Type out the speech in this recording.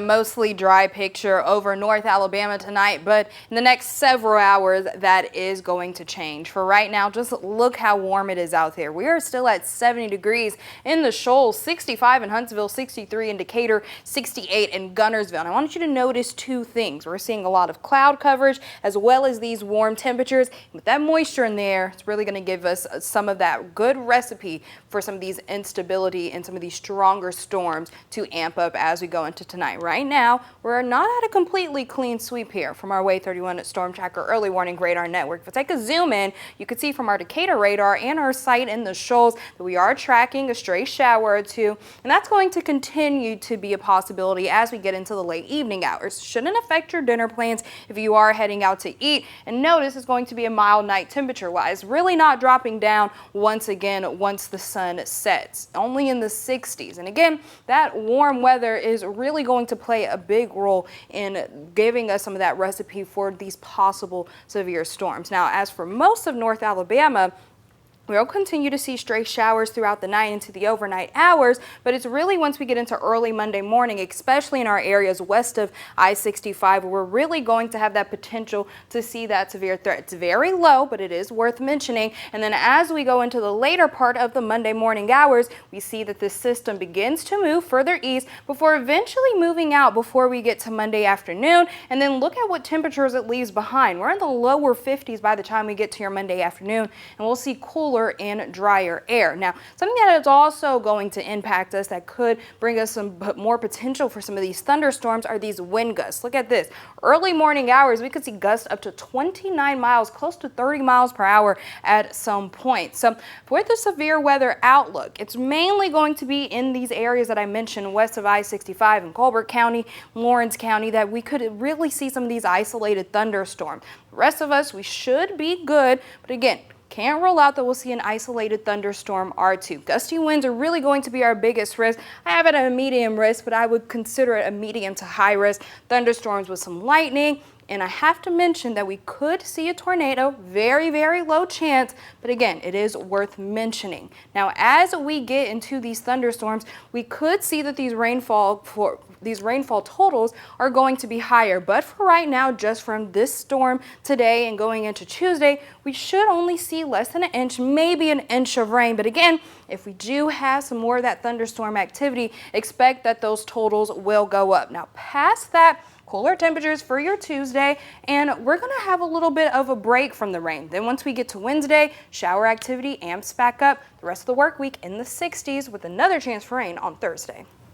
mostly dry picture over North Alabama tonight, but in the next several hours that is going to change. For right now, just look how warm it is out there. We are still at 70 degrees in the Shoals, 65 in Huntsville, 63 in Decatur, 68 in Guntersville. And I want you to notice two things. We're seeing a lot of cloud coverage as well as these warm temperatures. With that moisture in there, it's really going to give us some of that good recipe for some of these instability and some of these stronger storms to amp up as we go into tonight. Right now, we're not at a completely clean sweep here from our Wave 31 Storm Tracker early warning radar network. If I take a zoom in, you can see from our Decatur radar and our site in the Shoals that we are tracking a stray shower or two, and that's going to continue to be a possibility as we get into the late evening hours. Shouldn't affect your dinner plans if you are heading out to eat. And notice it's going to be a mild night temperature wise, really not dropping down once again once the sun sets, only in the 60s. And again, that warm weather is really going to play a big role in giving us some of that recipe for these possible severe storms. Now, as for most of North Alabama, we'll continue to see stray showers throughout the night into the overnight hours, but it's really once we get into early Monday morning, especially in our areas west of I-65, we're really going to have that potential to see that severe threat. It's very low, but it is worth mentioning. And then as we go into the later part of the Monday morning hours, we see that this system begins to move further east before eventually moving out before we get to Monday afternoon. And then look at what temperatures it leaves behind. We're in the lower 50s by the time we get to your Monday afternoon, and we'll see cooler and drier air. Now, something that is also going to impact us that could bring us some more potential for some of these thunderstorms are these wind gusts. Look at this. Early morning hours, we could see gusts up to 29 miles, close to 30 miles per hour at some point. So for the severe weather outlook, it's mainly going to be in these areas that I mentioned west of I-65 in Colbert County, Lawrence County, that we could really see some of these isolated thunderstorms. The rest of us, we should be good, but again, can't rule out that we'll see an isolated thunderstorm or two. Gusty winds are really going to be our biggest risk. I have it at a medium risk, but I would consider it a medium to high risk. Thunderstorms with some lightning. And I have to mention that we could see a tornado, very, very low chance, but again, it is worth mentioning. Now, as we get into these thunderstorms, we could see that these rainfall totals are going to be higher. But for right now, just from this storm today and going into Tuesday, we should only see less than an inch, maybe an inch of rain. But again, if we do have some more of that thunderstorm activity, expect that those totals will go up. Now, past that, cooler temperatures for your Tuesday, and we're going to have a little bit of a break from the rain. Then once we get to Wednesday, shower activity amps back up. The rest of the work week in the 60s with another chance for rain on Thursday.